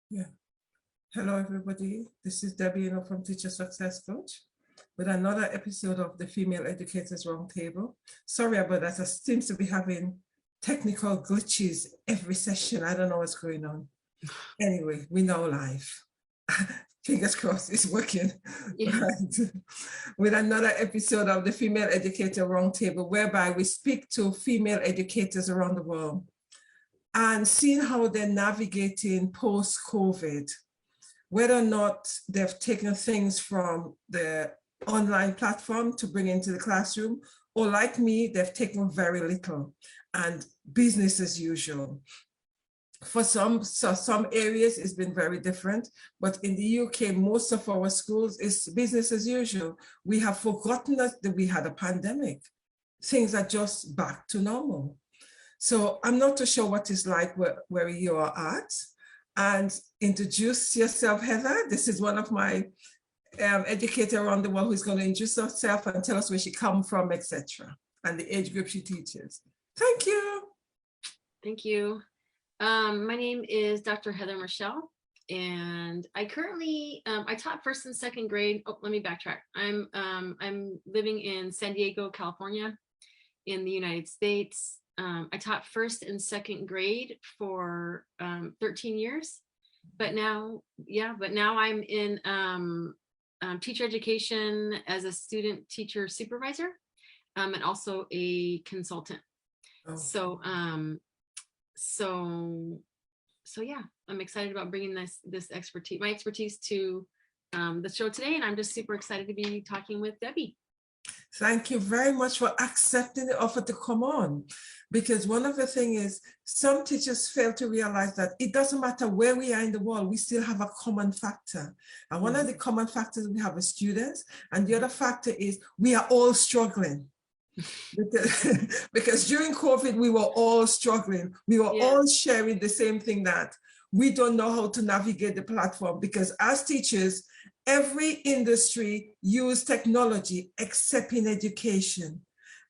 Yeah. Hello, everybody. This is Debbie, from Teacher Success Coach with another episode of the Female Educators Roundtable. Sorry about that. I seems to be having technical glitches every session. I don't know what's going on. Anyway, we know live. Fingers crossed it's working. Yeah. Right. With another episode of the Female Educator Roundtable, whereby we speak to female educators around the world and seeing how they're navigating post-COVID, whether or not they've taken things from the online platform to bring into the classroom, or like me, they've taken very little and business as usual. For some areas, it's been very different, but in the UK, most of our schools is business as usual. We have forgotten that we had a pandemic. Things are just back to normal. So I'm not too sure what it's like where you are at. And introduce yourself, Heather. This is one of my educator around the world who's going to introduce herself and tell us where she comes from, etc., and the age group she teaches. Thank you. Thank you. My name is Dr. Heather Michelle, and I currently I taught first and second grade. Oh, let me backtrack. I'm living in San Diego, California, in the United States. I taught first and second grade for 13 years, but now I'm in teacher education as a student teacher supervisor, and also a consultant. Oh. So yeah, I'm excited about bringing my expertise to the show today, and I'm just super excited to be talking with Debbie. Thank you very much for accepting the offer to come on, because one of the things is some teachers fail to realize that it doesn't matter where we are in the world, we still have a common factor. And one of the common factors we have is students, and the other factor is we are all struggling. Because during COVID, we were all struggling. We were all sharing the same thing, that we don't know how to navigate the platform, because as teachers, every industry used technology except in education.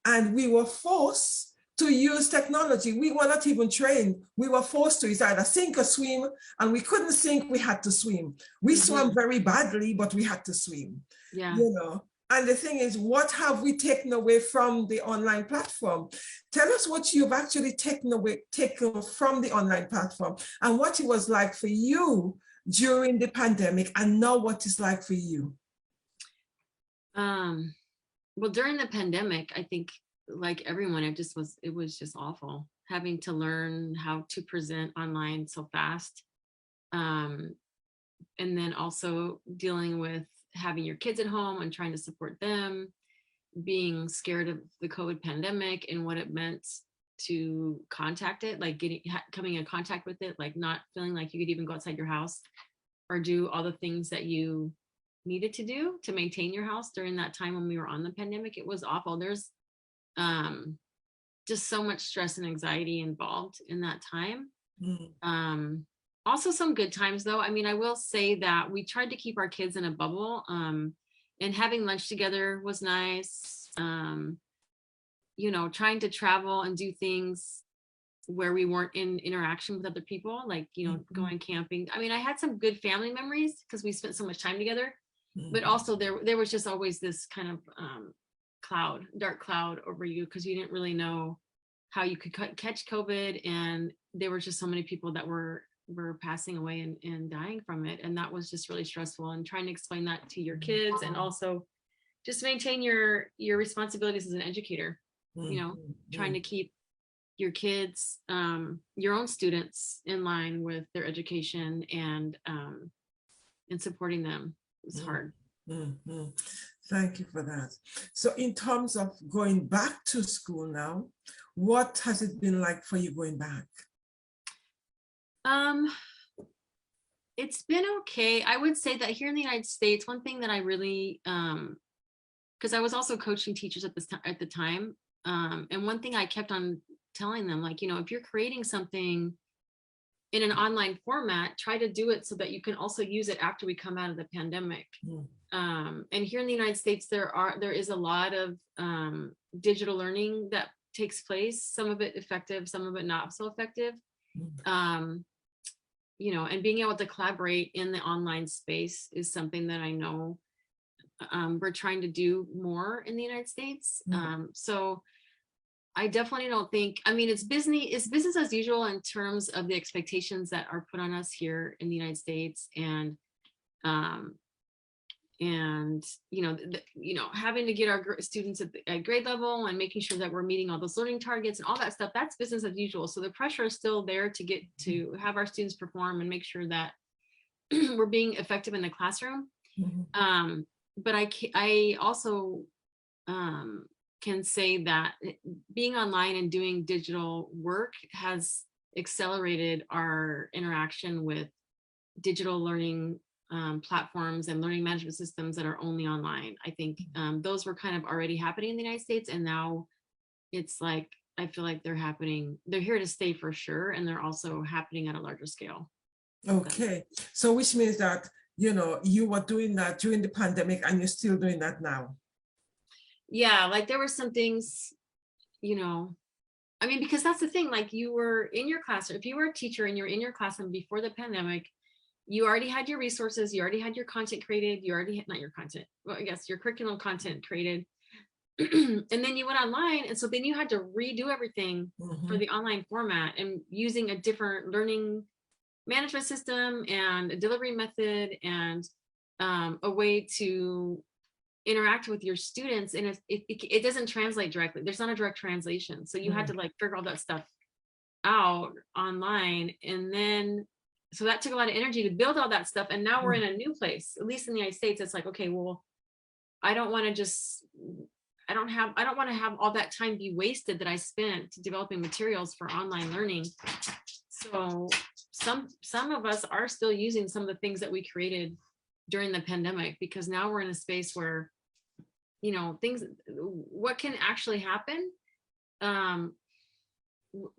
And we were forced to use technology. We were not even trained. We were forced to. It's either sink or swim, and we couldn't sink, we had to swim. We swam very badly, but we had to swim. Yeah. You know. And the thing is, what have we taken away from the online platform? Tell us what you've actually taken from the online platform, and what it was like for you during the pandemic, and now what it's like for you. Well, during the pandemic, I think like everyone, it was just awful having to learn how to present online so fast. And then also dealing with having your kids at home and trying to support them, being scared of the COVID pandemic and what it meant to contact it, like coming in contact with it, like not feeling like you could even go outside your house or do all the things that you needed to do to maintain your house during that time when we were on the pandemic. It was awful. There's just so much stress and anxiety involved in that time. Also some good times though. I mean, I will say that we tried to keep our kids in a bubble, and having lunch together was nice. You know, trying to travel and do things where we weren't in interaction with other people, like, you know, going camping. I mean, I had some good family memories because we spent so much time together, but also there was just always this kind of dark cloud over you, because you didn't really know how you could catch COVID, and there were just so many people that were passing away and dying from it, and that was just really stressful, and trying to explain that to your kids, and also just maintain your responsibilities as an educator, you know, trying to keep your kids, your own students, in line with their education, and supporting them. It's hard. Thank you for that. So in terms of going back to school now, what has it been like for you going back? It's been okay. I would say that here in the United States, one thing that I really, because I was also coaching teachers at the time, and one thing I kept on telling them, like, you know, if you're creating something in an online format, try to do it so that you can also use it after we come out of the pandemic. And here in the United States, there is a lot of digital learning that takes place, some of it effective, some of it not so effective. and being able to collaborate in the online space is something that I know we're trying to do more in the United States. So I definitely don't think, I mean, it's business as usual in terms of the expectations that are put on us here in the United States, and having to get our students at grade level and making sure that we're meeting all those learning targets and all that stuff, that's business as usual. So the pressure is still there to get to have our students perform and make sure that we're being effective in the classroom. But I also can say that being online and doing digital work has accelerated our interaction with digital learning platforms and learning management systems that are only online. I think those were kind of already happening in the United States, and now it's like, I feel like they're here to stay for sure, and they're also happening at a larger scale. Okay, so which means that, you were doing that during the pandemic and you're still doing that now. Yeah, like there were some things, I mean, because that's the thing, like you were in your classroom, if you were a teacher and you're in your classroom before the pandemic, you already had your resources, you already had your content created, you already had, not your content, well, I guess your curriculum content created. And then you went online. And so then you had to redo everything for the online format, and using a different learning management system and a delivery method and a way to interact with your students. And it doesn't translate directly. There's not a direct translation. So you had to like figure all that stuff out online. And then, so that took a lot of energy to build all that stuff. And now we're in a new place, at least in the United States. It's like, okay, well, I don't want to have all that time be wasted that I spent developing materials for online learning. So some of us are still using some of the things that we created during the pandemic, because now we're in a space where, what can actually happen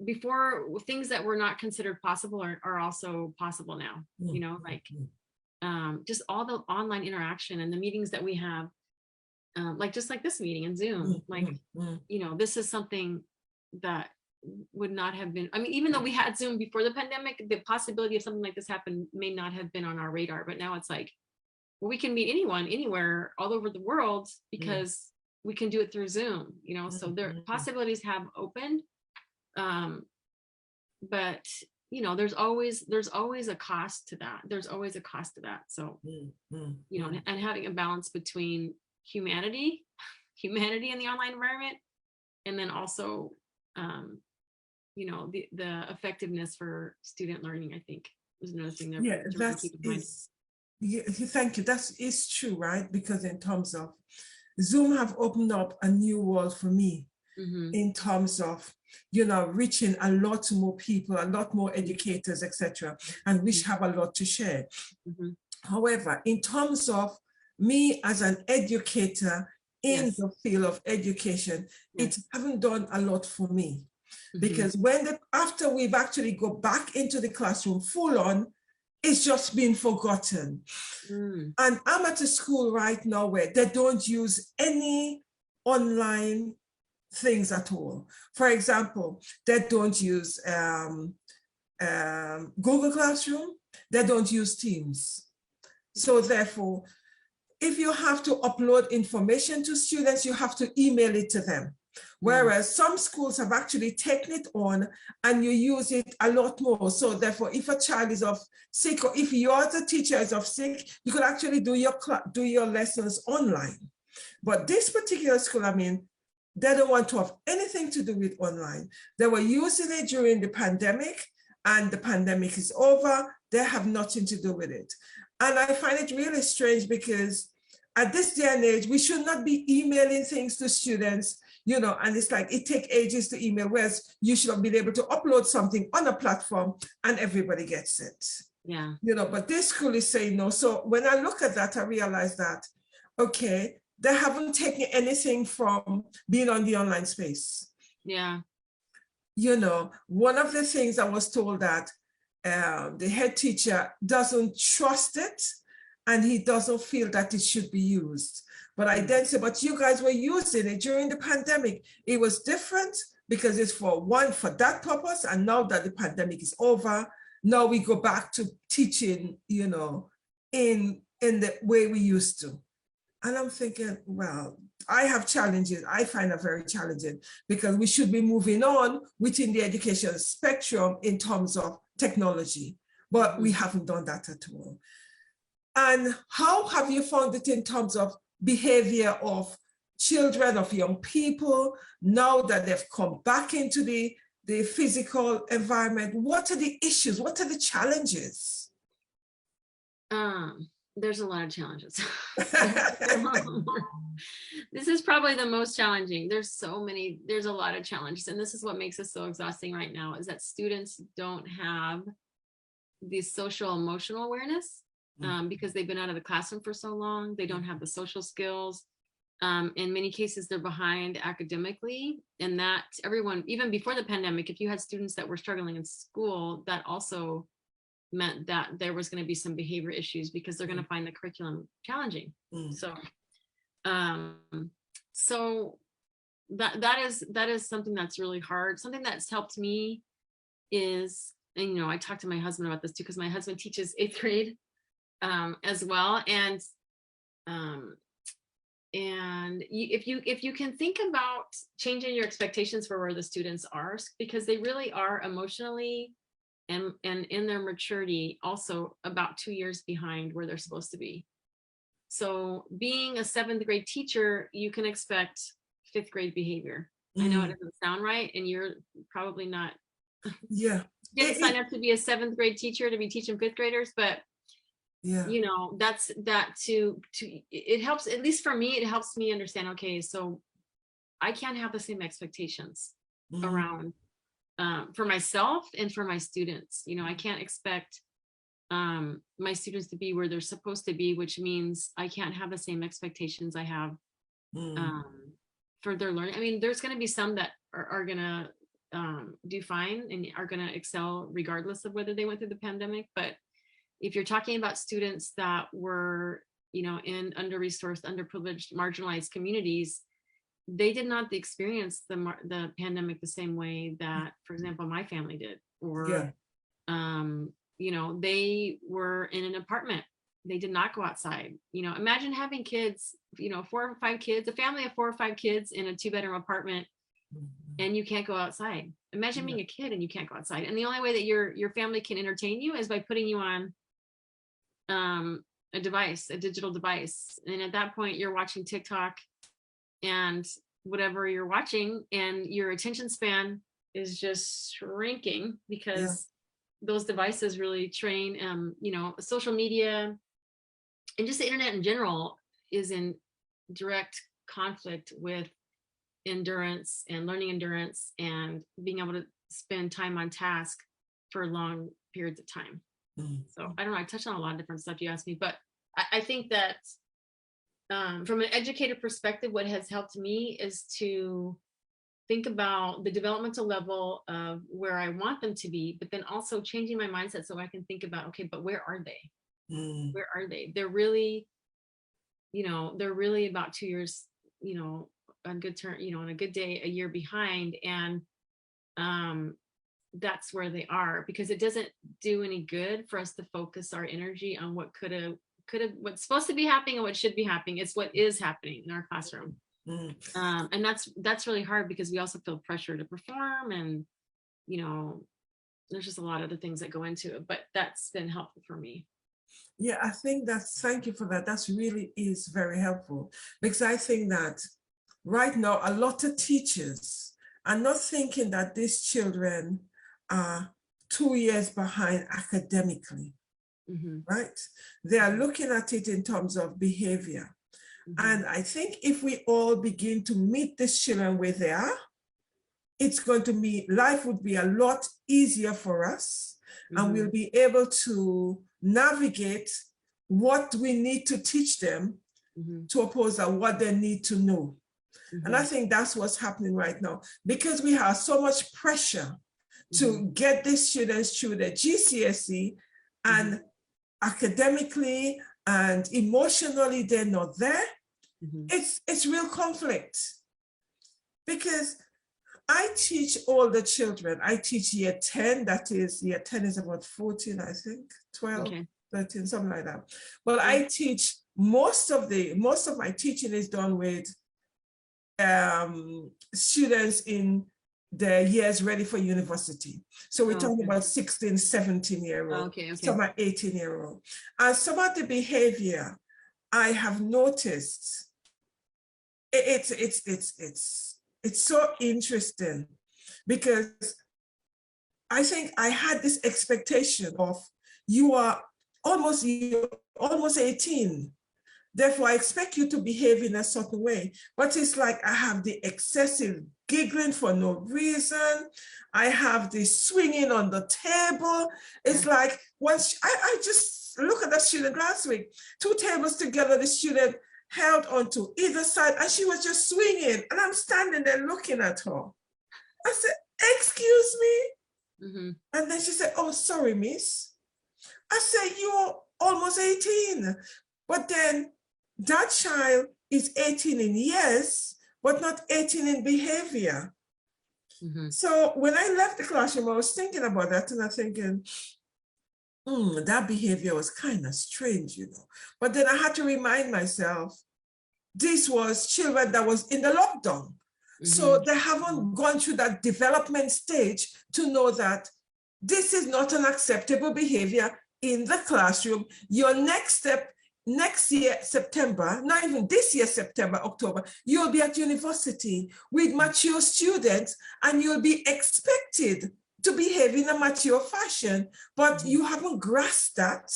before, things that were not considered possible are also possible now, just all the online interaction and the meetings that we have, just like this meeting in Zoom, this is something that would not have been, I mean, even though we had Zoom before the pandemic, the possibility of something like this happen may not have been on our radar, but now it's like, well, we can meet anyone, anywhere, all over the world, because we can do it through Zoom, so their possibilities have opened. But there's always a cost to that. So, and having a balance between humanity in the online environment, and then also, the effectiveness for student learning, I think is another thing thank you. That is true, right? Because in terms of Zoom have opened up a new world for me, in terms of, reaching a lot more people, a lot more educators, etc., and which have a lot to share. However, in terms of me as an educator in the field of education, it haven't done a lot for me, because after we've actually go back into the classroom full on, it's just been forgotten. And I'm at a school right now where they don't use any online things at all. For example, they don't use Google Classroom, they don't use Teams. So therefore, if you have to upload information to students, you have to email it to them. Whereas some schools have actually taken it on and you use it a lot more. So therefore, if a child is off sick, or if you as a teacher is off sick, you could actually do your lessons online. But this particular school, I mean, they don't want to have anything to do with online. They were using it during the pandemic, and the pandemic is over. They have nothing to do with it. And I find it really strange, because at this day and age, we should not be emailing things to students, and it's like, it takes ages to email, whereas you should have been able to upload something on a platform and everybody gets it. Yeah. But this school is saying no. So when I look at that, I realize that, okay, they haven't taken anything from being on the online space. Yeah. One of the things I was told that the head teacher doesn't trust it, and he doesn't feel that it should be used. But I then said, but you guys were using it during the pandemic. It was different because it's for that purpose. And now that the pandemic is over, now we go back to teaching, you know, in the way we used to. And I'm thinking, well, I have challenges. I find it very challenging because we should be moving on within the education spectrum in terms of technology, but we haven't done that at all. And how have you found it in terms of behavior of children, of young people, now that they've come back into the physical environment? What are the issues? What are the challenges? There's a lot of challenges. This is probably the most challenging. There's a lot of challenges. And this is what makes us so exhausting right now, is that students don't have the social emotional awareness because they've been out of the classroom for so long. They don't have the social skills. In many cases, they're behind academically, and that everyone, even before the pandemic, if you had students that were struggling in school, that also meant that there was going to be some behavior issues because they're going to find the curriculum challenging. So that is something that's really hard. Something that's helped me is, and you know, I talked to my husband about this too, because my husband teaches 8th grade as well, and if you can think about changing your expectations for where the students are, because they really are emotionally and in their maturity also about 2 years behind where they're supposed to be. So being a 7th grade teacher, you can expect 5th grade behavior. I know it doesn't sound right, and you're probably not. Yeah. You didn't sign up to be a 7th grade teacher to be teaching 5th graders, but yeah, you know, it helps, at least for me, it helps me understand, okay, so I can't have the same expectations around for myself and for my students. You know, I can't expect my students to be where they're supposed to be, which means I can't have the same expectations I have for their learning. I mean, there's going to be some that are going to do fine and are going to excel regardless of whether they went through the pandemic. But if you're talking about students that were, you know, in under-resourced, underprivileged, marginalized communities, they did not experience the pandemic the same way that, for example, my family did. Or, you know, they were in an apartment. They did not go outside. You know, imagine having kids, you know, 4 or 5 kids, a family of 4 or 5 kids in a 2-bedroom apartment, and you can't go outside. Imagine being a kid and you can't go outside. And the only way that your family can entertain you is by putting you on a digital device. And at that point, you're watching TikTok and whatever you're watching, and your attention span is just shrinking because those devices really train, you know, social media and just the internet in general is in direct conflict with endurance and learning endurance and being able to spend time on task for long periods of time. So I don't know, I touched on a lot of different stuff you asked me, but I think that from an educator perspective, what has helped me is to think about the developmental level of where I want them to be, but then also changing my mindset so I can think about, okay, but where are they? Where are they? They're really, you know, they're really about 2 years, you know, on good turn, you know, on a good day, a year behind. And that's where they are, because it doesn't do any good for us to focus our energy on what could have, what's supposed to be happening and what should be happening. It's what is happening in our classroom. And that's really hard because we also feel pressure to perform, and, you know, there's just a lot of other things that go into it, but that's been helpful for me. Yeah, I think thank you for that. That's really is very helpful, because I think that right now, a lot of teachers are not thinking that these children are 2 years behind academically, right? They are looking at it in terms of behavior. And I think if we all begin to meet these children where they are, it's going to be, life would be a lot easier for us, and we'll be able to navigate what we need to teach them to oppose at what they need to know. And I think that's what's happening right now, because we have so much pressure to get these students through their GCSE, and academically and emotionally they're not there. It's real conflict, because I teach older children. I teach year 10, that is, year 10 is about 14, I think, 12, Okay. 13, something like that. But I teach most of my teaching is done with students in the years ready for university. So we're talking about 16, 17-year-old, Okay. some are 18-year-old. And some of the behavior I have noticed, it's so interesting, because I think I had this expectation of you're almost 18. Therefore, I expect you to behave in a certain way. But it's like I have the excessive giggling for no reason. I have the swinging on the table. It's like once I just look at that student last week, 2 tables together, the student held onto either side and she was just swinging. And I'm standing there looking at her. I said, excuse me? Mm-hmm. And then she said, oh, sorry, miss. I said, you're almost 18. But then that child is 18 in years, but not 18 in behavior. Mm-hmm. So when I left the classroom, I was thinking about that, and I'm thinking, that behavior was kind of strange, But then I had to remind myself, this was children that was in the lockdown. Mm-hmm. So they haven't gone through that development stage to know that this is not an acceptable behavior in the classroom. Your next step, next year, September, not even this year, September, October, you'll be at university with mature students and you'll be expected to behave in a mature fashion, but you haven't grasped that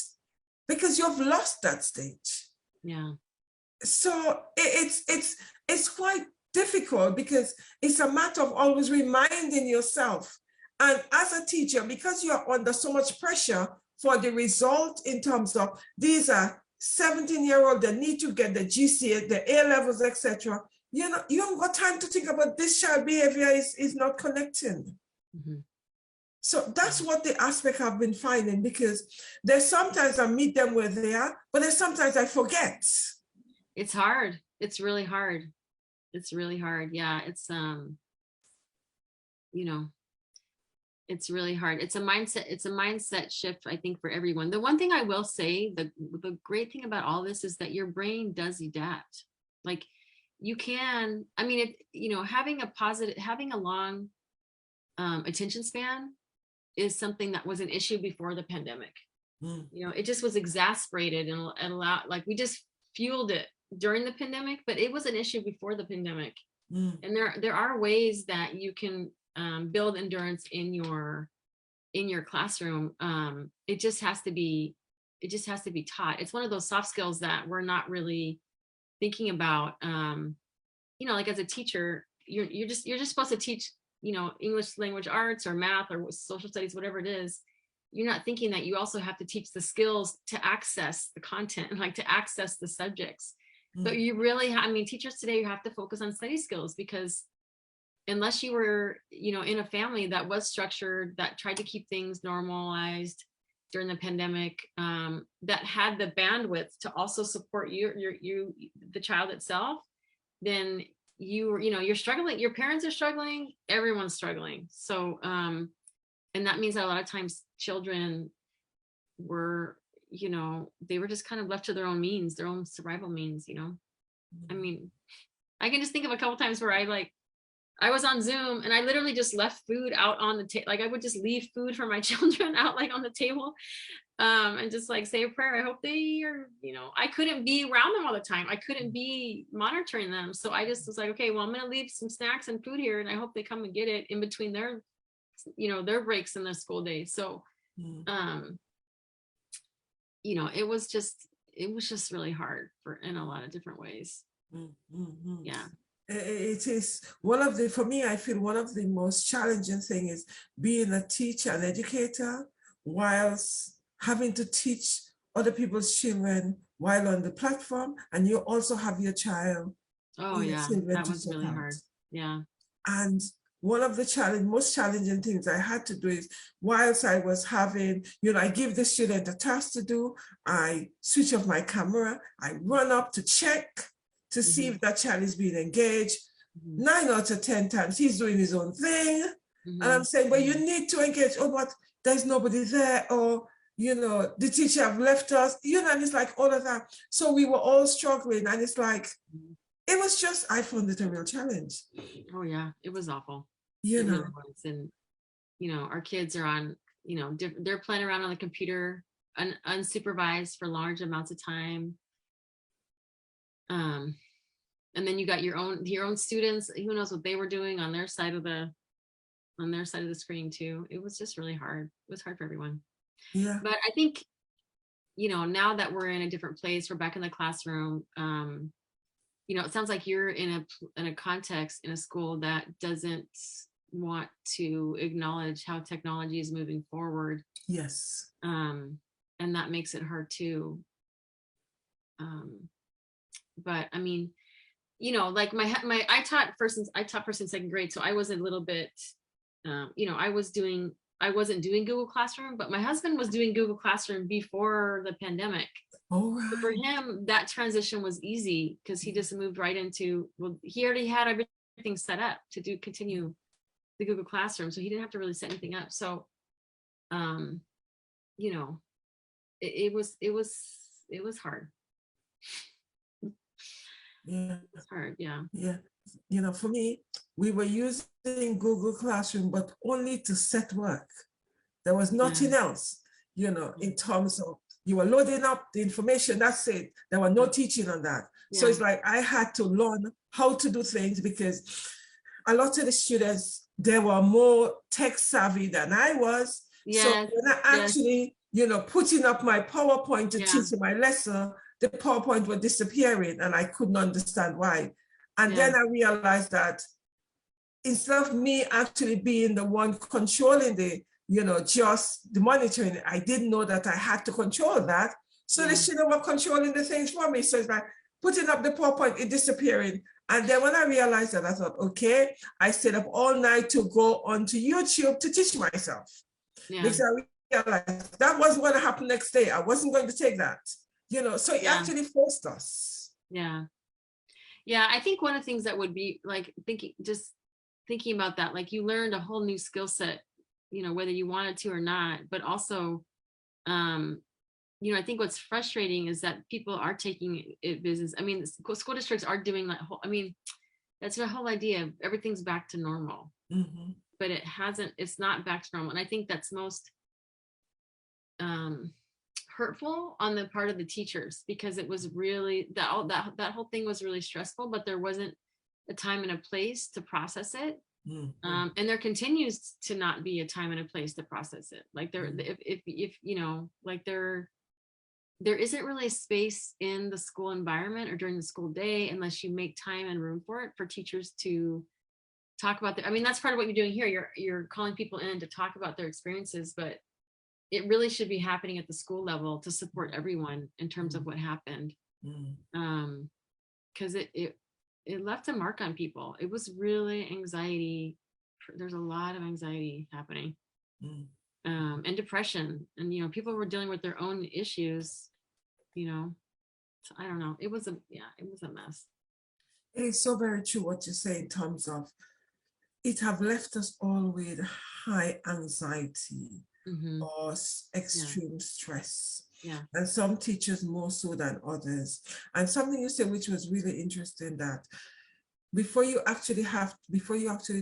because you've lost that stage. Yeah. So it's quite difficult because it's a matter of always reminding yourself. And as a teacher, because you're under so much pressure for the result in terms of these are 17-year-old, they need to get the GCA, the A levels, etc. You haven't got time to think about this child behavior is not connecting. Mm-hmm. So that's what the aspect I've been finding, because there's sometimes I meet them where they are, but there's sometimes I forget. It's hard. It's really hard. It's really hard. Yeah. It's, it's really hard. It's a mindset shift, I think, for everyone. The one thing I will say, the great thing about all this is that your brain does adapt. Like you can, having a long attention span is something that was an issue before the pandemic. It just was exasperated and allowed, like we just fueled it during the pandemic, but it was an issue before the pandemic. And there are ways that you can build endurance in your classroom. It just has to be taught. It's one of those soft skills that we're not really thinking about. Like as a teacher, you're just supposed to teach, English language arts or math or social studies, whatever it is. You're not thinking that you also have to teach the skills to access the content, like to access the subjects. So you really, teachers today, you have to focus on study skills, because unless you were, in a family that was structured, that tried to keep things normalized during the pandemic, that had the bandwidth to also support the child itself, then you're struggling, your parents are struggling, everyone's struggling. So, and that means that a lot of times children were, they were just kind of left to their own means, their own survival means, I can just think of a couple times where I was on Zoom and I literally just left food out on the table. Like I would just leave food for my children out like on the table, and just like say a prayer. I hope they are, I couldn't be around them all the time. I couldn't be monitoring them. So I just was like, okay, well, I'm going to leave some snacks and food here and I hope they come and get it in between their, their breaks in their school day. So, it was just really hard in a lot of different ways. Yeah. It is for me, I feel one of the most challenging things is being a teacher and educator whilst having to teach other people's children while on the platform, and you also have your child. Oh yeah, that was really hard. Yeah. And one of the most challenging things I had to do is, whilst I was having, I give the student a task to do, I switch off my camera, I run up to check to see if that child is being engaged. 9 out of 10 times he's doing his own thing. Mm-hmm. And I'm saying, well, you need to engage. Oh, but there's nobody there, or the teacher have left us, and it's like all of that. So we were all struggling, and it's like, it was just, I found it a real challenge. Oh yeah, it was awful. It really was. And our kids are on, they're playing around on the computer unsupervised for large amounts of time. And then you got your own students, who knows what they were doing on their side of the screen too. It was just really hard. It was hard for everyone. Yeah. But I think, now that we're in a different place, we're back in the classroom. It sounds like you're in a context in a school that doesn't want to acknowledge how technology is moving forward. Yes. And that makes it hard too. But I mean, like I taught first and second grade, so I was a little bit, I wasn't doing Google Classroom, but my husband was doing Google Classroom before the pandemic. Oh, right. So for him, that transition was easy because he just moved right into, he already had everything set up to continue the Google Classroom. So he didn't have to really set anything up. So, it was hard. Yeah. It's hard. Yeah. Yeah. For me, we were using Google Classroom, but only to set work. There was nothing else, in terms of, you were loading up the information, that's it. There were no teaching on that. So it's like I had to learn how to do things, because a lot of the students, they were more tech savvy than I was. So when I actually, putting up my PowerPoint to teach my lesson, the PowerPoint was disappearing and I couldn't understand why. And then I realized that instead of me actually being the one controlling the, just the monitoring, I didn't know that I had to control that. So the students were controlling the things for me. So it's like putting up the PowerPoint, it disappearing. And then when I realized that, I thought, okay, I stayed up all night to go onto YouTube to teach myself. Because I realized that wasn't going to happen next day. I wasn't going to take that, so it actually forced us. Yeah. I think one of the things that would be like thinking about that, like you learned a whole new skill set, whether you wanted to or not, but also, I think what's frustrating is that people are taking it business. I mean, school districts are doing that whole, that's the whole idea of everything's back to normal, but it's not back to normal. And I think that's most hurtful on the part of the teachers, because it was really that whole thing was really stressful, but there wasn't a time and a place to process it. And there continues to not be a time and a place to process it. Like there isn't really space in the school environment or during the school day unless you make time and room for it, for teachers to talk about that's part of what you're doing here. You're calling people in to talk about their experiences, but it really should be happening at the school level to support everyone in terms of what happened. Because it left a mark on people. It was really anxiety. There's a lot of anxiety happening, and depression, and people were dealing with their own issues. So I don't know. It was a mess. It is so very true what you say in terms of it have left us all with high anxiety. Or extreme stress. And some teachers more so than others. And something you said which was really interesting, that before you actually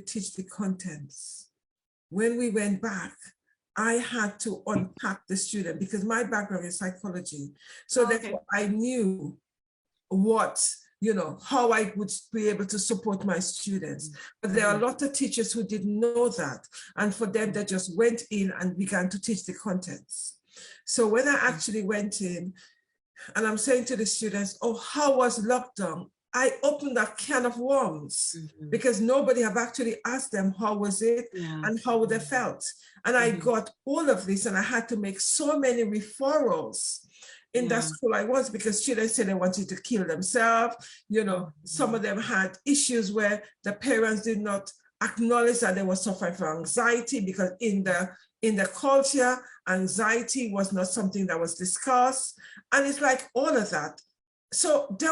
teach the contents, when we went back, I had to unpack the student, because my background is psychology. So therefore I knew what, how I would be able to support my students. But there are a lot of teachers who didn't know that. And for them, they just went in and began to teach the contents. So when I actually went in, and I'm saying to the students, oh, how was lockdown? I opened that can of worms, because nobody have actually asked them how was it and how they felt. And I got all of this, and I had to make so many referrals in that school I was, because students said they wanted to kill themselves. Some of them had issues where the parents did not acknowledge that they were suffering from anxiety, because in the culture, anxiety was not something that was discussed. And it's like all of that. so they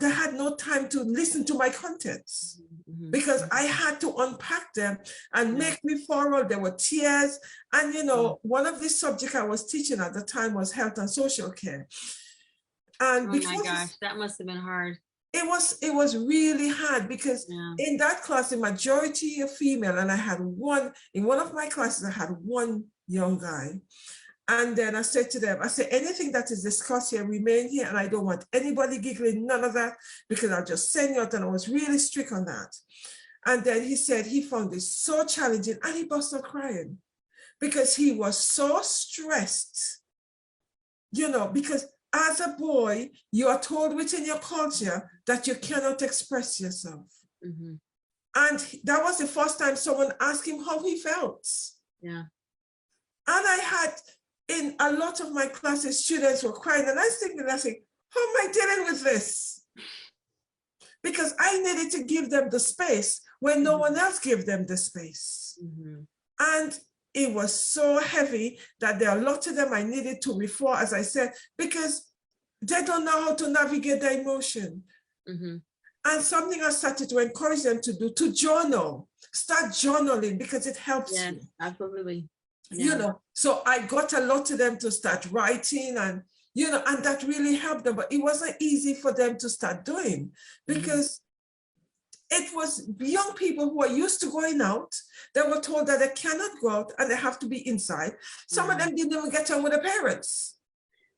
had no time to listen to my contents because I had to unpack them and make me thorough. There were tears. And, one of the subjects I was teaching at the time was health and social care. And oh my gosh, that must have been hard. It was really hard because in that class, the majority are female. And I had in one of my classes, I had one young guy. And then I said to them, anything that is discussed here, remain here. And I don't want anybody giggling, none of that, because I'll just send you out. And I was really strict on that. And then he said he found it so challenging and he busted crying because he was so stressed, because as a boy, you are told within your culture that you cannot express yourself. And that was the first time someone asked him how he felt. Yeah. And I had, in a lot of my classes, students were crying. And I was thinking, how am I dealing with this? Because I needed to give them the space when no one else gave them the space. And it was so heavy that there are a lot of them I needed to refer, as I said, because they don't know how to navigate their emotion. And something I started to encourage them to do, to journal, start journaling because it helps you. Absolutely. So I got a lot of them to start writing and that really helped them, but it wasn't easy for them to start doing because it was young people who are used to going out. They were told that they cannot go out and they have to be inside. Some of them didn't even get on with their parents.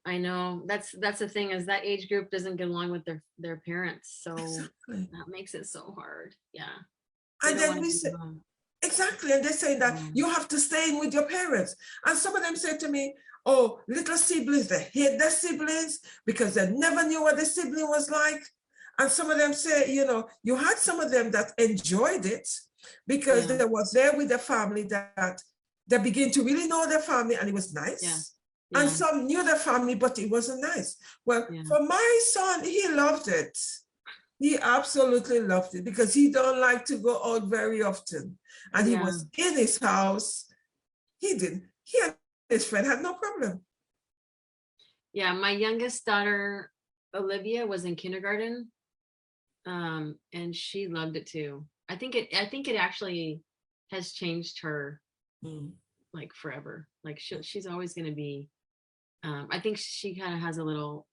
I know that's the thing, is that age group doesn't get along with their parents. So that makes it so hard. Yeah. And then we said, exactly. And they're saying that you have to stay in with your parents. And some of them said to me, oh, little siblings, they hate their siblings because they never knew what the sibling was like. And some of them say, you had some of them that enjoyed it because they were there with their family, that they begin to really know their family and it was nice. And some knew their family, but it wasn't nice. Well, for my son, he loved it. He absolutely loved it because he don't like to go out very often. And he was in his house. He and his friend had no problem. Yeah, my youngest daughter, Olivia, was in kindergarten. And she loved it too. I think it actually has changed her like forever. Like she's always going to be, I think she kind of has a little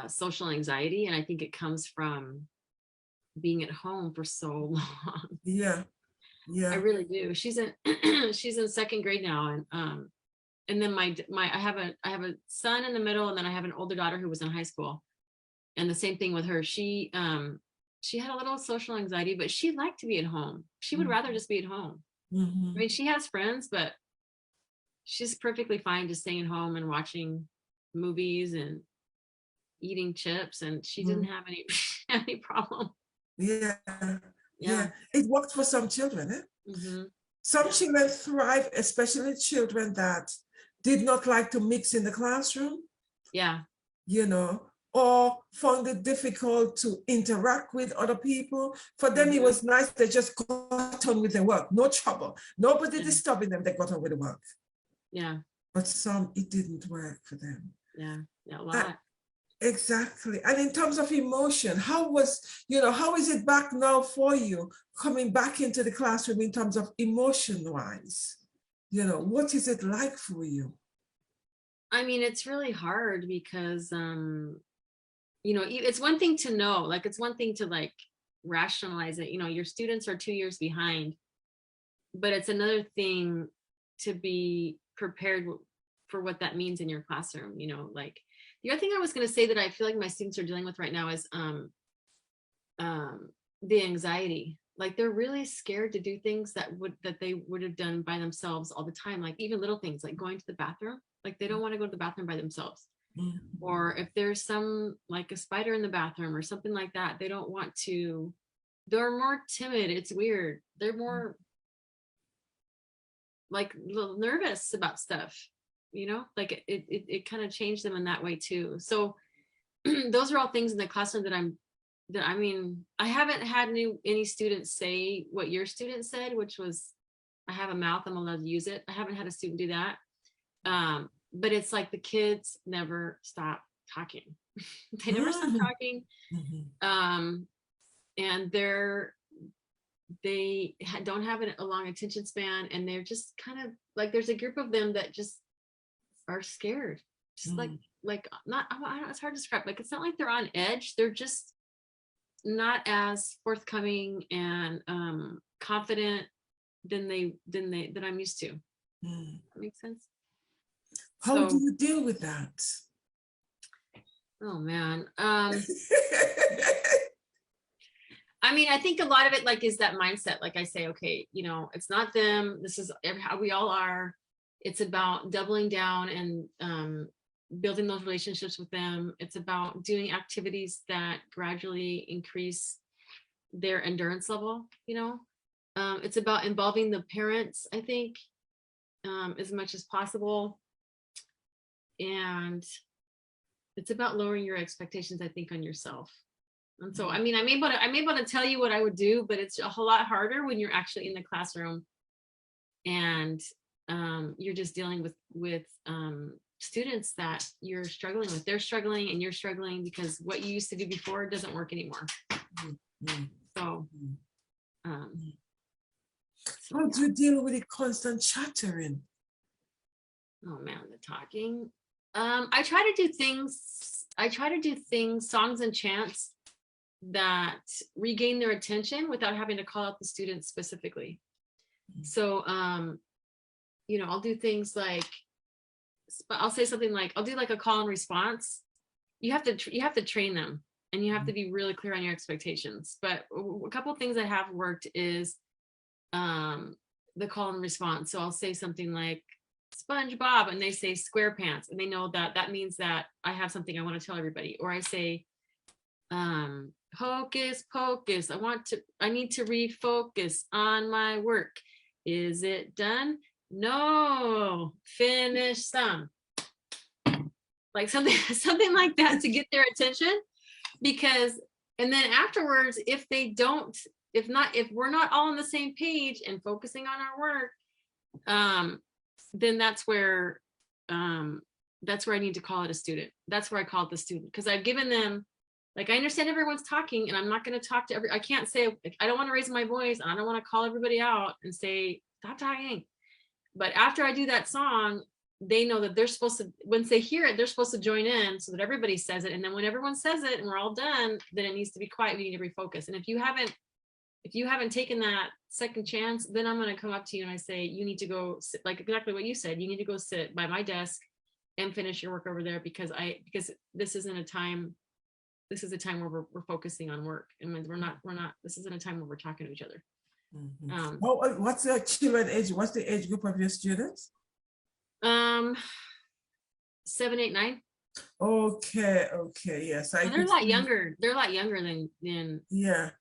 social anxiety, and I think it comes from being at home for so long. Yeah. I really do. She's in she's in second grade now, and then I have a son in the middle, and then I have an older daughter who was in high school. And the same thing with her. She had a little social anxiety, but she liked to be at home. She would rather just be at home. I mean, she has friends, but she's perfectly fine just staying home and watching movies and eating chips, and she didn't have any problem. Yeah. It worked for some children. Some children thrive, especially children that did not like to mix in the classroom. Or found it difficult to interact with other people. For them, it was nice. They just got on with their work. No trouble. Nobody disturbing them. They got on with the work. But some, it didn't work for them. A lot. Exactly. And in terms of emotion, how is it back now for you, coming back into the classroom in terms of emotion-wise? What is it like for you? I mean, it's really hard because, it's one thing to know, like, it's one thing to like rationalize it. Your students are 2 years behind, but it's another thing to be prepared for what that means in your classroom. Like, the other thing I was going to say that I feel like my students are dealing with right now is the anxiety. Like, they're really scared to do things that they would have done by themselves all the time. Like, even little things like going to the bathroom. Like, they don't want to go to the bathroom by themselves. Or if there's like a spider in the bathroom or something like that, they don't want to. They're more timid. It's weird. They're more like a little nervous about stuff. Like it kind of changed them in that way too. So those are all things in the classroom that I haven't had any students say what your student said, which was, I have a mouth, I'm allowed to use it. I haven't had a student do that. But it's like the kids never stop talking. They never stop talking. And they don't have a long attention span, and they're just kind of like, there's a group of them that just are scared, just like not, I don't know, it's hard to describe. Like, it's not like they're on edge, they're just not as forthcoming and confident than I'm used to. That makes sense. How do you deal with that? Oh man. I mean, I think a lot of it like is that mindset. Like I say, okay, you know, it's not them. This is how we all are. It's about doubling down and building those relationships with them. It's about doing activities that gradually increase their endurance level, you know. It's about involving the parents, I think, as much as possible. And it's about lowering your expectations, I think, on yourself. And so, I mean, I'm able to tell you what I would do, but it's a whole lot harder when you're actually in the classroom and you're just dealing with students that you're struggling with. They're struggling and you're struggling because what you used to do before doesn't work anymore. So, how do you deal with the constant chattering? Oh man, the talking. I try to do things, songs and chants that regain their attention without having to call out the students specifically. So, you know, I'll do things like, I'll say something like, I'll do like a call and response. You have to train them, and you have to be really clear on your expectations. But a couple of things that have worked is the call and response. So I'll say something like SpongeBob, and they say SquarePants, and they know that that means that I have something I want to tell everybody. Or I say hocus pocus, I need to refocus on my work. Is it done? No, finish some. Like something like that to get their attention. Because, and then afterwards, if we're not all on the same page and focusing on our work, then that's where I need to call it a student. That's where I call it the student, because I've given them, like, I understand everyone's talking, and I'm not going to talk to I can't say, I don't want to raise my voice, and I don't want to call everybody out and say, stop talking. But after I do that song, they know that they're supposed to, once they hear it, they're supposed to join in so that everybody says it. And then when everyone says it and we're all done, then it needs to be quiet. We need to refocus. And if you haven't taken that second chance, then I'm going to come up to you and I say, you need to go sit, like exactly what you said. You need to go sit by my desk and finish your work over there, because this isn't a time. This is a time where we're focusing on work, and we're not. This isn't a time where we're talking to each other. What's the children age? What's the age group of your students? 7, 8, 9. Okay, yes. They're a lot younger. They're a lot younger than. Yeah.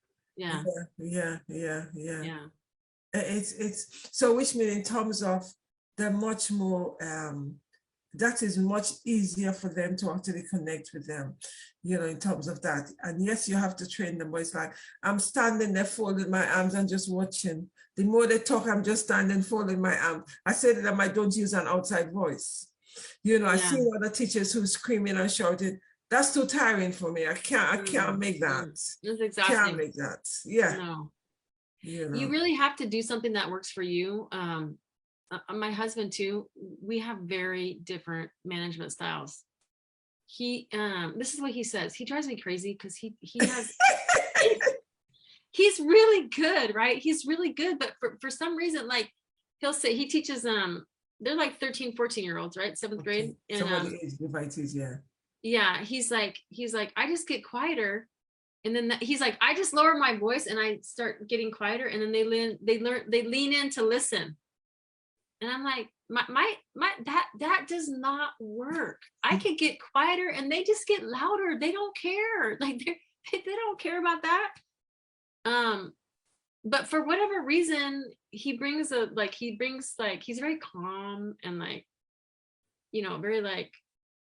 It's so, which means in terms of they're much more. That is much easier for them to actually connect with them, you know, in terms of that. And yes, you have to train them, but it's like, I'm standing there folding my arms and just watching. The more they talk, I'm just standing folding my arms. I say to them, I don't use an outside voice. You know, I see other teachers who screaming and shouting. That's too tiring for me. I can't make that. It's exhausting. Can't make that. Yeah. No. You know. You really have to do something that works for you. My husband too, we have very different management styles. This is what he says. He drives me crazy because he has, he's really good, right? He's really good. But for some reason, like he'll say, he teaches, they're like 13, 14-year-olds, right? 7th grade. And yeah, he's like, I just get quieter. And then he's like, I just lower my voice and I start getting quieter. And then they lean in to listen. And I'm like, that does not work. I could get quieter and they just get louder. They don't care. Like they don't care about that. But for whatever reason, he's very calm and like, you know, very like,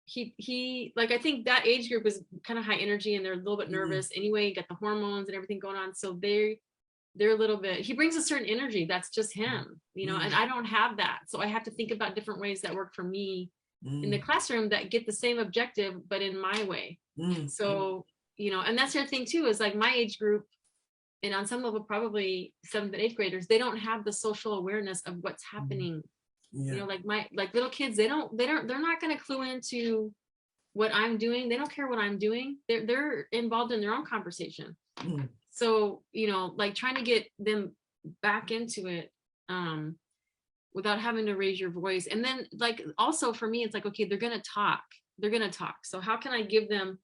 he like, I think that age group is kind of high energy and they're a little bit nervous anyway. You got the hormones and everything going on. So they're a little bit, he brings a certain energy that's just him, you know, and I don't have that. So I have to think about different ways that work for me in the classroom that get the same objective, but in my way. So, you know, and that's the other thing too, is like my age group, and on some level, probably 7th and 8th graders, they don't have the social awareness of what's happening. You know, like little kids, they're not going to clue into what I'm doing. They don't care what I'm doing. They're involved in their own conversation. So, you know, like trying to get them back into it, without having to raise your voice. And then like, also for me, it's like, okay, they're going to talk. So how can I give them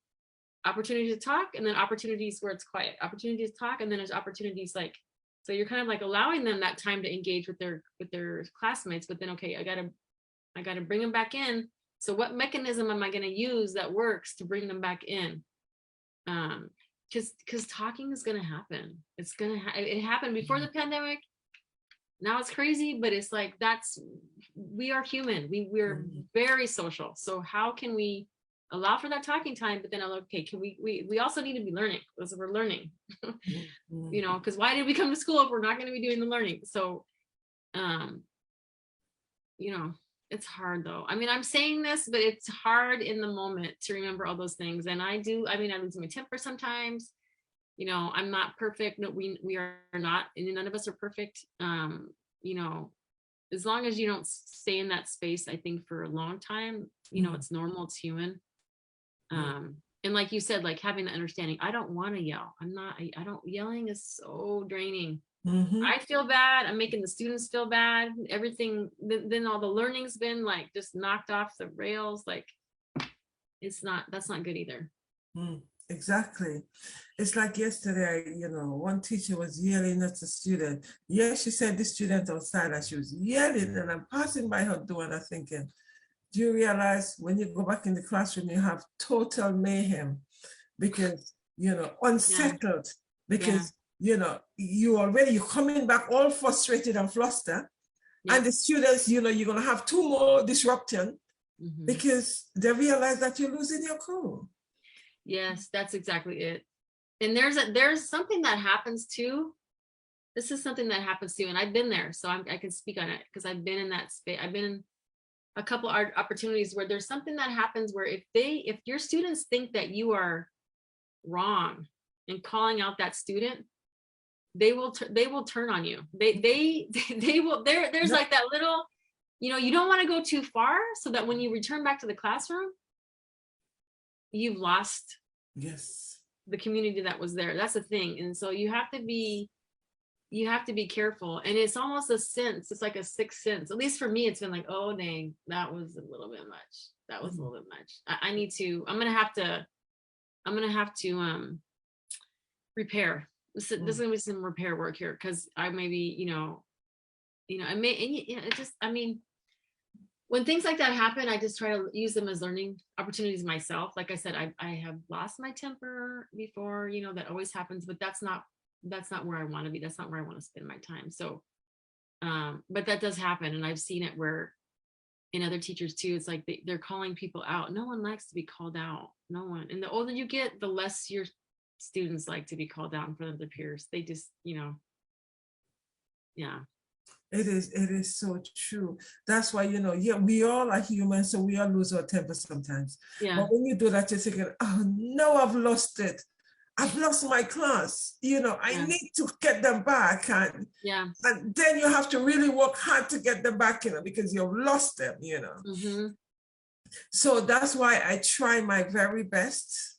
opportunity to talk, and then opportunities where it's quiet, opportunities to talk, and then there's opportunities like, so you're kind of like allowing them that time to engage with their classmates, but then, okay, I gotta bring them back in. So what mechanism am I going to use that works to bring them back in? Because talking is going to happen. It's going to it happened before the pandemic. Now it's crazy, but it's like, we are human. We're very social. So how can we allow for that talking time? But then okay, can we also need to be learning, because we're learning. You know, because why did we come to school if we're not going to be doing the learning? So you know, it's hard though. I mean, I'm saying this, but it's hard in the moment to remember all those things. And I lose my temper sometimes. You know, I'm not perfect. No, we are not, and none of us are perfect. You know, as long as you don't stay in that space, I think for a long time, you know, it's normal, it's human. And like you said, like having the understanding, I don't want to yell. Yelling is so draining. I feel bad. I'm making the students feel bad. Everything, then all the learning's been like just knocked off the rails. Like that's not good either. Exactly. It's like yesterday, you know, one teacher was yelling at a student. Yeah, she said the student outside and she was yelling, and I'm passing by her door and I'm thinking, do you realize when you go back in the classroom, you have total mayhem because, you know, unsettled, because, you know, you're coming back all frustrated and flustered. And the students, you know, you're going to have 2 more disruption because they realize that you're losing your cool. Yes, that's exactly it. And there's something that happens too. This is something that happens too. And I've been there, so I can speak on it because I've been in that space. I've been in a couple of opportunities where there's something that happens where if your students think that you are wrong and calling out that student, they will turn on you. They will. There's like that little, you know, you don't want to go too far so that when you return back to the classroom, you've lost the community that was there. That's the thing. And so you have to be careful. And it's almost a sense, it's like a sixth sense. At least for me, it's been like, oh dang, that was a little bit much. That was a little bit much. I'm gonna have to repair. There's gonna be some repair work here, because I maybe, when things like that happen, I just try to use them as learning opportunities myself. Like I said, I have lost my temper before, you know, that always happens, but that's not where I want to be. That's not where I want to spend my time. So, but that does happen. And I've seen it where in other teachers too, it's like they're calling people out. No one likes to be called out. No one. And the older you get, the less your students like to be called out in front of their peers. They just, you know, yeah. It is so true. That's why, you know, we all are human, so we all lose our temper sometimes. Yeah. But when you do that, you're thinking, oh no, I've lost it. I've lost my class. You know, I need to get them back. And then you have to really work hard to get them back, you know, because you've lost them, you know. So that's why I try my very best.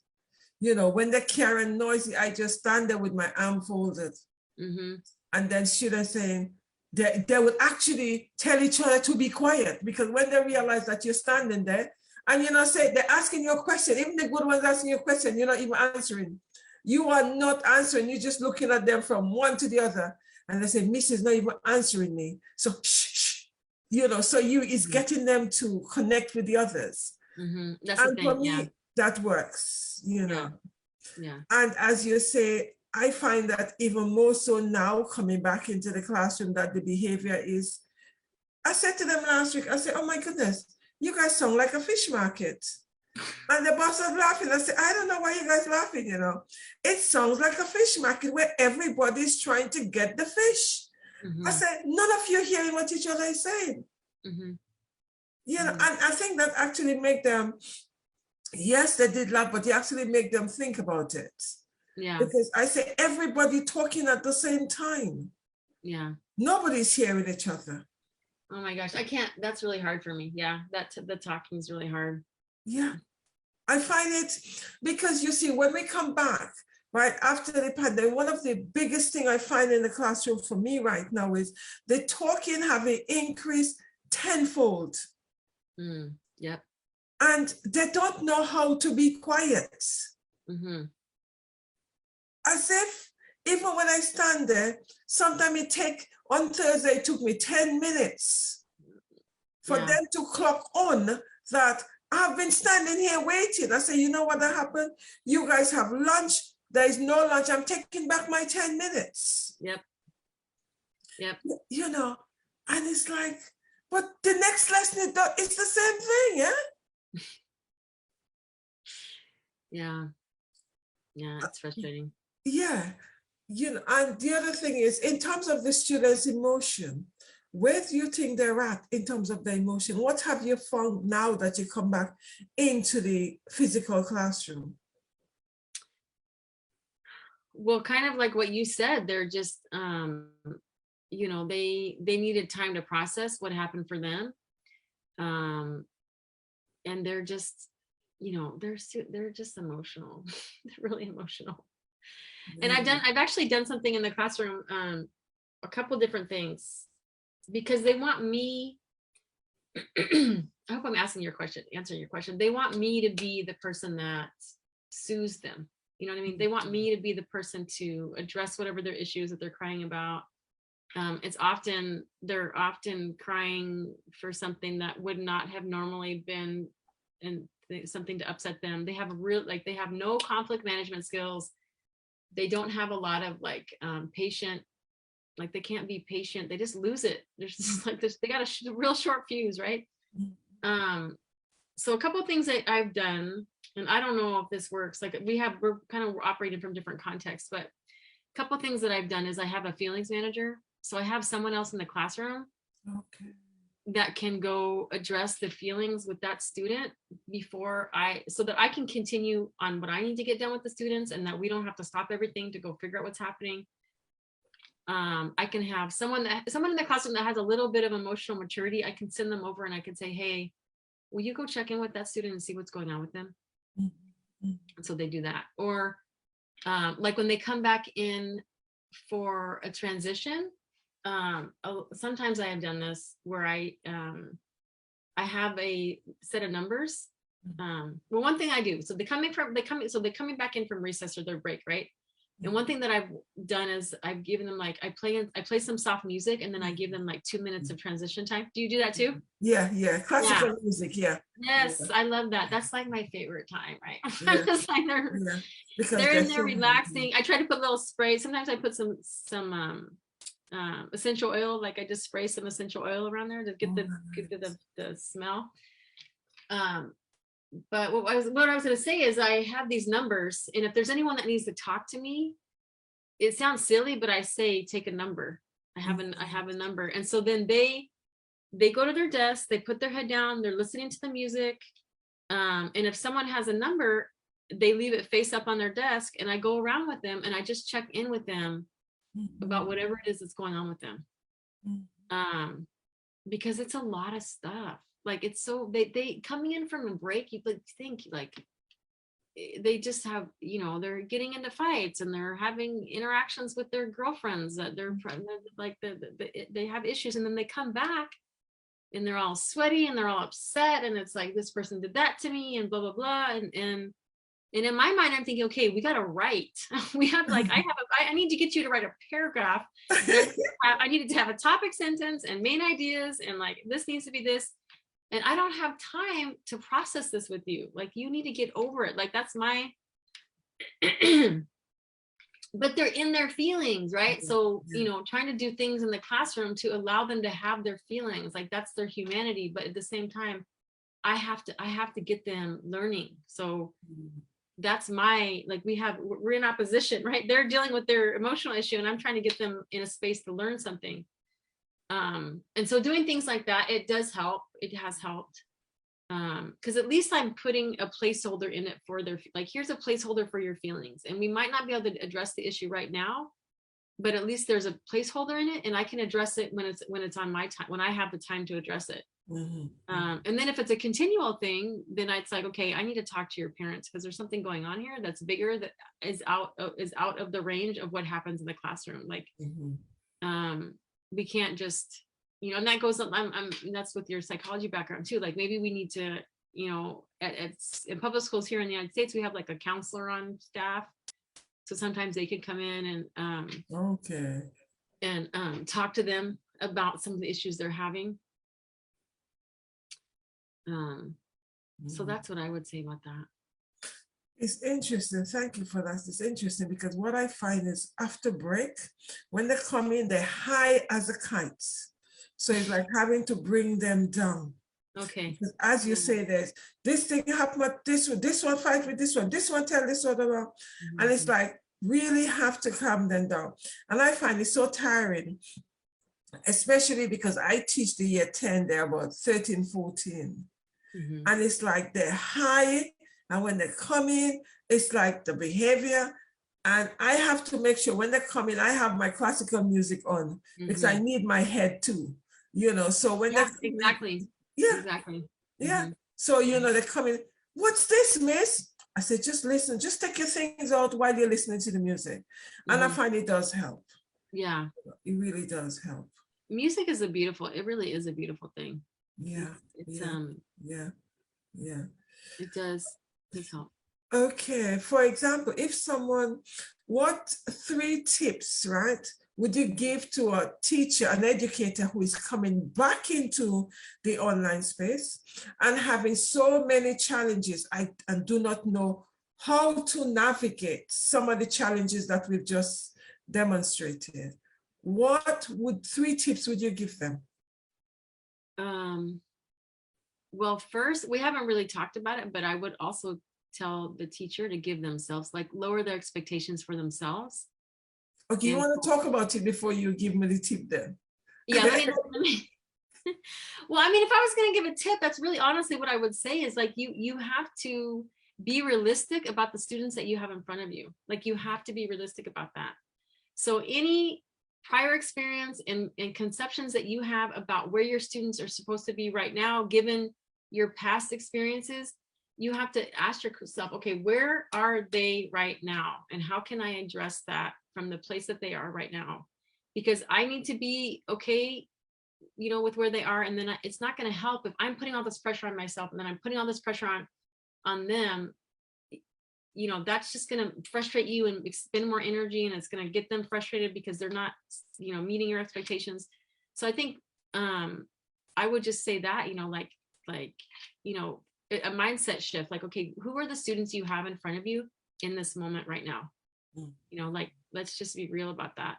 You know, when they're carrying noisy, I just stand there with my arm folded. And then students saying, they would actually tell each other to be quiet, because when they realize that you're standing there and you're not saying, they're asking you a question, even the good ones asking you a question, you're not even answering. You are not answering, you're just looking at them from one to the other. And they say, Miss is not even answering me. So, shh, you know, so it's getting them to connect with the others. That's and the thing, for me, that works, you know. And as you say, I find that even more so now, coming back into the classroom, that the behavior is, I said to them last week, I said, oh my goodness, you guys sound like a fish market. And the boss was laughing. I said, I don't know why you guys laughing, you know. It sounds like a fish market where everybody's trying to get the fish. I said, none of you hearing what each other is saying. You know, and I think that actually make them, yes, they did laugh, but you actually make them think about it. Yeah. Because I say everybody talking at the same time. Yeah. Nobody's hearing each other. Oh my gosh, I can't, that's really hard for me. Yeah, the talking is really hard. Yeah. I find it, because you see, when we come back, right after the pandemic, one of the biggest thing I find in the classroom for me right now is the talking having increased tenfold. Yep. And they don't know how to be quiet. As if, even when I stand there, sometimes on Thursday, it took me 10 minutes for them to clock on that I've been standing here waiting. I say, you know what happened? You guys have lunch. There is no lunch. I'm taking back my 10 minutes. Yep. Yep. You know, and it's like, but the next lesson, it's the same thing, yeah? Yeah. Yeah, it's frustrating. Yeah. You know, and the other thing is, in terms of the students' emotion, where do you think they're at in terms of their emotion? What have you found now that you come back into the physical classroom? Well, kind of like what you said, they're just, you know, they needed time to process what happened for them. And they're just, you know, they're just emotional. They're really emotional. And I've actually done something in the classroom, a couple different things, because they want me, I hope I'm answering your question. They want me to be the person that soothes them. You know what I mean? They want me to be the person to address whatever their issues that they're crying about. They're often crying for something that would not have normally been, and something to upset them. They have they have no conflict management skills. They don't have a lot of patient, like they can't be patient. They just lose it. There's just like this, they got a real short fuse, right? So a couple of things that I've done, and I don't know if this works, like we're kind of operating from different contexts, but a couple of things that I've done is I have a feelings manager. So I have someone else in the classroom that can go address the feelings with that student so that I can continue on what I need to get done with the students, and that we don't have to stop everything to go figure out what's happening. I can have someone in the classroom that has a little bit of emotional maturity. I can send them over and I can say, hey, will you go check in with that student and see what's going on with them? And so they do that. Or like when they come back in for a transition, sometimes I have done this where I have a set of numbers. Well, one thing I do, so they're coming back in from recess or their break, right? And one thing that I've done is I've given them I play some soft music, and then I give them 2 minutes of transition time. Do you do that too? Yeah, classical music, yeah. Yes, yeah. I love that. That's like my favorite time, right? Yeah. Just like they're in there relaxing. I try to put little spray. Sometimes I put some essential oil, like I just spray some essential oil around there to get the smell. But what I was going to say is I have these numbers, and if there's anyone that needs to talk to me, it sounds silly, but I say take a number. I have a number, and so then they go to their desk, they put their head down, they're listening to the music, and if someone has a number, they leave it face up on their desk, and I go around with them and I just check in with them about whatever it is that's going on with them, because it's a lot of stuff. Like it's so they coming in from a break, you think they just have, they're getting into fights and they're having interactions with their girlfriends that they're like they have issues, and then they come back and they're all sweaty and they're all upset, and it's like this person did that to me and blah blah blah, and in my mind I'm thinking, okay, we got to write. We have I need to get you to write a paragraph. I needed to have a topic sentence and main ideas, and this needs to be this. And I don't have time to process this with you. You need to get over it. That's my, but they're in their feelings, right? So, trying to do things in the classroom to allow them to have their feelings, that's their humanity. But at the same time, I have to get them learning. So that's my, we're in opposition, right? They're dealing with their emotional issue, and I'm trying to get them in a space to learn something. And so doing things like that, it does help. it has helped. Because at least I'm putting a placeholder in it for their, like, here's a placeholder for your feelings. And we might not be able to address the issue right now, but at least there's a placeholder in it, and I can address it when it's on my time, when I have the time to address it. And then if it's a continual thing, then it's like, okay, I need to talk to your parents because there's something going on here that's bigger, that is out of the range of what happens in the classroom. Like, we can't just, you know, and that goes up, that's with your psychology background too. Like, maybe we need to, you know, in public schools here in the United States, we have like a counselor on staff. So sometimes they could come in and talk to them about some of the issues they're having. So that's what I would say about that. It's interesting. Thank you for that. It's interesting because what I find is after break, when they come in, they're high as a kite. So it's like having to bring them down. Okay. Because as you say, there's this thing happened, this one fight with this one tell this one about, and it's like really have to calm them down. And I find it so tiring, especially because I teach the year 10, they're about 13, 14. And it's like they're high, and when they come in, it's like the behavior. And I have to make sure when they come in, I have my classical music on because I need my head too, you know. So when they exactly. So, you know, they come in, what's this, miss? I said, just listen, just take your things out while you're listening to the music. And I find it does help. Yeah. It really does help. Music is it really is a beautiful thing. Yeah. It's it does help. Okay, for example, if someone, what 3 tips, right, would you give to a teacher, an educator who is coming back into the online space and having so many challenges and do not know how to navigate some of the challenges that we've just demonstrated? What 3 tips would you give them? Well, first, we haven't really talked about it, but I would also tell the teacher to give themselves, like, lower their expectations for themselves. Okay, you want to talk about it before you give me the tip then? Yeah, let me well, I mean, if I was going to give a tip, that's really honestly what I would say is, like, you have to be realistic about the students that you have in front of you. Like, you have to be realistic about that. So any prior experience and conceptions that you have about where your students are supposed to be right now, given your past experiences, you have to ask yourself, okay, where are they right now? And how can I address that from the place that they are right now? Because I need to be okay, you know, with where they are. And then it's not going to help if I'm putting all this pressure on myself and then I'm putting all this pressure on them. You know, that's just going to frustrate you and expend more energy, and it's going to get them frustrated because they're not, you know, meeting your expectations. So I think I would just say that, you know, like, you know, a mindset shift, like, okay, who are the students you have in front of you in this moment right now? You know, like, let's just be real about that.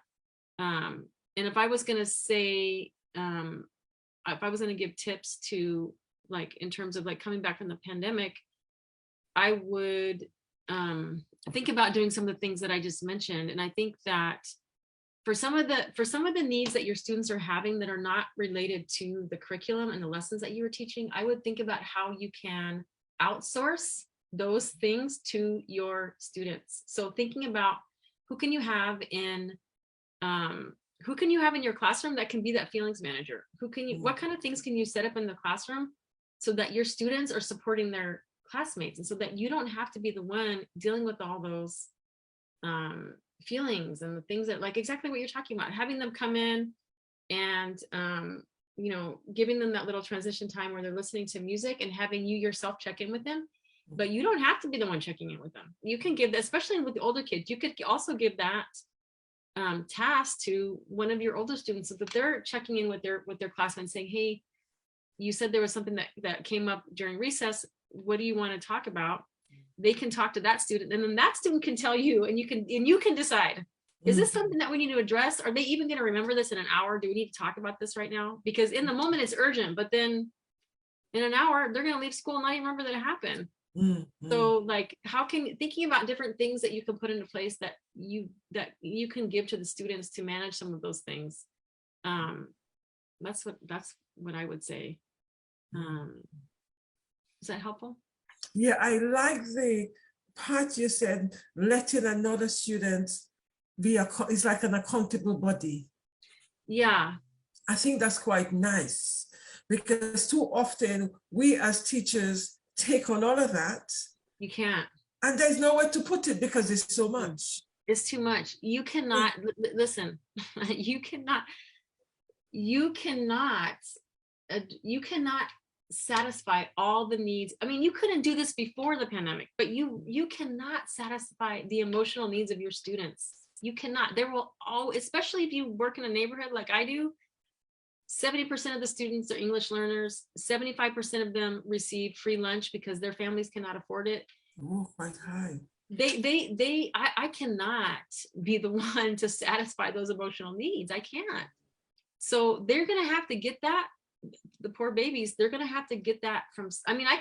And if I was going to say, if I was going to give tips to, like, in terms of like coming back from the pandemic, I would think about doing some of the things that I just mentioned. And I think that for some of the needs that your students are having that are not related to the curriculum and the lessons that you were teaching, I would think about how you can outsource those things to your students. So thinking about who can you have in your classroom that can be that feelings manager? What kind of things can you set up in the classroom so that your students are supporting their classmates, and so that you don't have to be the one dealing with all those feelings and the things that, like, exactly what you're talking about, having them come in and you know, giving them that little transition time where they're listening to music and having you yourself check in with them. But you don't have to be the one checking in with them. You can give that, especially with the older kids, you could also give that task to one of your older students so that they're checking in with their classmates, saying, hey, you said there was something that came up during recess. What do you want to talk about? They can talk to that student, and then that student can tell you, and you can decide, is this something that we need to address? Are they even going to remember this in an hour? Do we need to talk about this right now? Because in the moment it's urgent, but then in an hour they're going to leave school and not even remember that it happened. So, like, thinking about different things that you can put into place that you can give to the students to manage some of those things. That's what I would say. Is that helpful? Yeah, I like the part you said, letting another student be it's like an accountable body. Yeah. I think that's quite nice, because too often we as teachers take on all of that. You can't. And there's nowhere to put it because it's so much. It's too much. You cannot, listen, you cannot satisfy all the needs. I mean, you couldn't do this before the pandemic, but you cannot satisfy the emotional needs of your students. You cannot. There will especially if you work in a neighborhood like I do, 70% of the students are English learners. 75% of them receive free lunch because their families cannot afford it. Oh, quite high. I cannot be the one to satisfy those emotional needs. I can't. So they're going to have to get that. The poor babies, they're going to have to get that from, I mean, I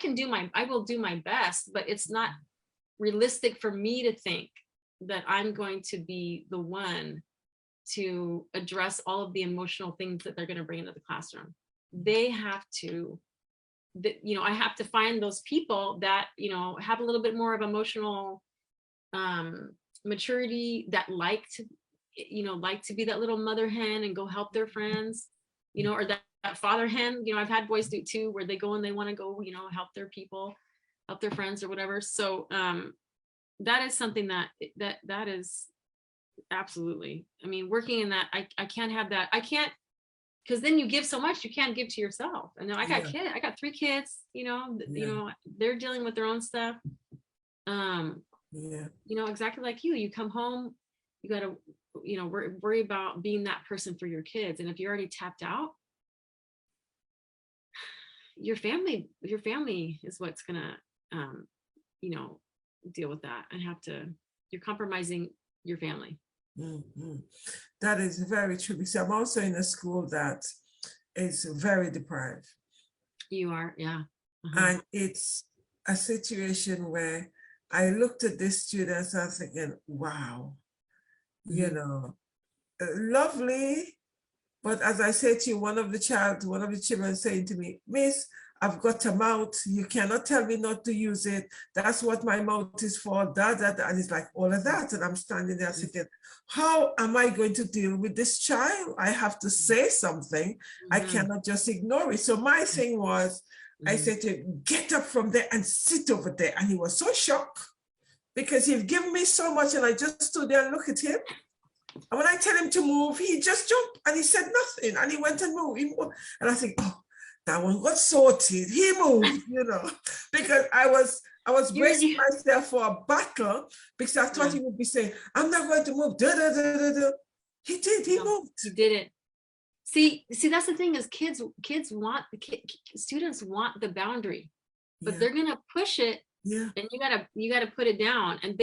will do my best, but it's not realistic for me to think that I'm going to be the one to address all of the emotional things that they're going to bring into the classroom. They have to, I have to find those people that, have a little bit more of emotional maturity, that like to be that little mother hen and go help their friends, or that father hen. I've had boys do it too, where they go and they want to go, help their people, help their friends or whatever. So that is something that is absolutely, I mean, working in that, I can't have that. I can't, because then you give so much you can't give to yourself. And now I got kids, I got 3 kids, they're dealing with their own stuff. Exactly like you come home, you got to, worry about being that person for your kids. And if you're already tapped out, your family is what's gonna, deal with that and you're compromising your family. Mm-hmm. That is very true, because I'm also in a school that is very deprived. You are, yeah. And it's a situation where I looked at the students and I was thinking, wow, lovely. But as I said to you, one of the children saying to me, Miss, I've got a mouth. You cannot tell me not to use it. That's what my mouth is for. That. And it's like all of that. And I'm standing there thinking, how am I going to deal with this child? I have to say something. I cannot just ignore it. So my thing was, I said to him, get up from there and sit over there. And he was so shocked because he'd given me so much. And I just stood there and looked at him. And when I tell him to move, he just jumped and he said nothing. And he went and moved. And I think, oh, that one got sorted. He moved, because I was bracing myself for a battle, because I thought he would be saying, I'm not going to move. Da, da, da, da, da. He did. He moved. He did it. See, that's the thing is students want the boundary, but they're going to push it. Yeah. And you gotta put it down. And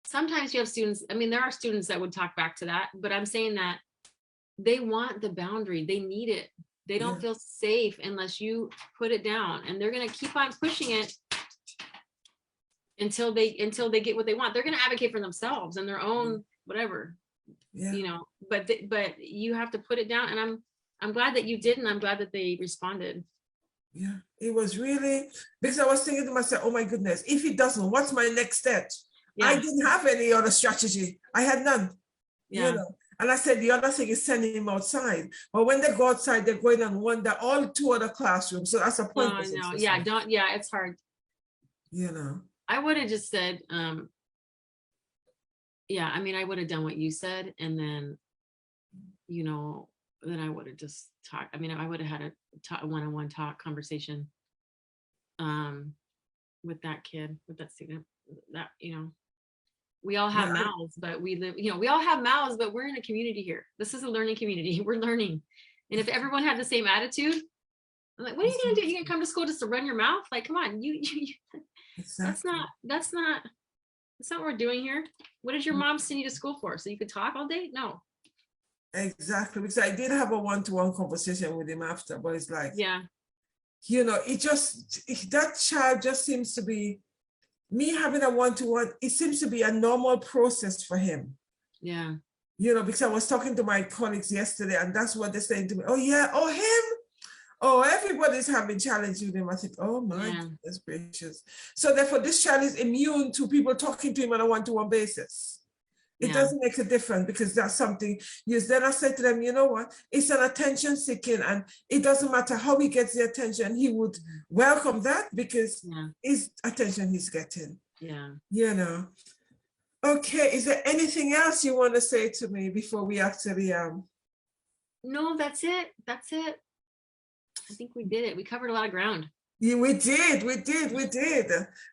sometimes you have students, there are students that would talk back to that, but I'm saying that they want the boundary. They need it. They don't feel safe unless you put it down, and they're going to keep on pushing it until they get what they want. They're going to advocate for themselves and their own whatever, but you have to put it down. And I'm glad that you did. And I'm glad that they responded. Yeah, it was really, because I was thinking to myself, oh my goodness, if he doesn't, what's my next step? I didn't have any other strategy. I had none, And I said, the other thing is sending him outside. But when they go outside, they're going and wander all 2 other classrooms. So that's a point. Oh, no. Yeah, it's hard. I would have just said, I would have done what you said. And then, then I would have just talked. I would have had a one-on-one conversation with that kid, with that student, that, we all have mouths, but we live, we all have mouths, but we're in a community here. This is a learning community. We're learning. And if everyone had the same attitude, I'm like, what are you going to do? You going to come to school just to run your mouth? Like, come on, exactly. That's not what we're doing here. What did your mom send you to school for? So you could talk all day? No. Exactly. Because I did have a one-to-one conversation with him after, but it's like, that child just seems to be, me having a one-to-one, it seems to be a normal process for him. Yeah. Because I was talking to my colleagues yesterday, and that's what they're saying to me. Oh, yeah. Oh, him. Oh, everybody's having challenges with him. I think, oh my goodness gracious. So therefore, this child is immune to people talking to him on a one-to-one basis. It doesn't make a difference because that's something. Yes, then I said to them, you know what? It's an attention seeking, and it doesn't matter how he gets the attention. He would welcome that because it's attention he's getting. Yeah. You know. Okay. Is there anything else you want to say to me before we actually No, that's it. That's it. I think we did it. We covered a lot of ground. Yeah, we did.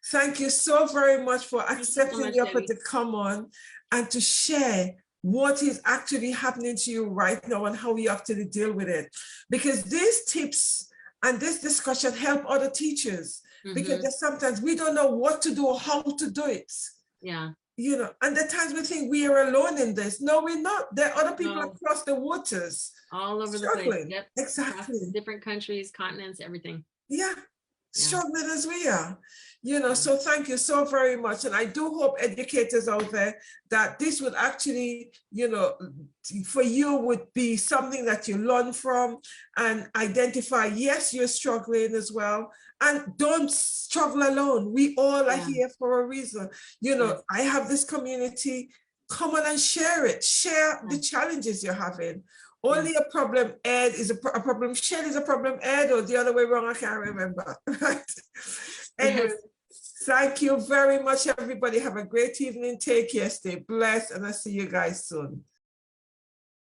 Thank you so very much for accepting the offer to come on and to share what is actually happening to you right now and how you actually deal with it. Because these tips and this discussion help other teachers because sometimes we don't know what to do or how to do it. Yeah. You know, and the times we think we are alone in this. No, we're not. There are other people across the waters. All over struggling. The place. Yep. Exactly. Across different countries, continents, everything. Yeah. Struggling as we are, you know, so thank you so very much. And I do hope educators out there that this would actually, you know, for you would be something that you learn from and identify, yes, you're struggling as well. And don't struggle alone. We all are here for a reason. You know, I have this community, come on and share it. Share the challenges you're having. Only a problem Ed is a problem shared is a problem Ed, or the other way around, I can't remember. Right? Anyway, thank you very much, everybody. Have a great evening. Take care, stay blessed, and I'll see you guys soon.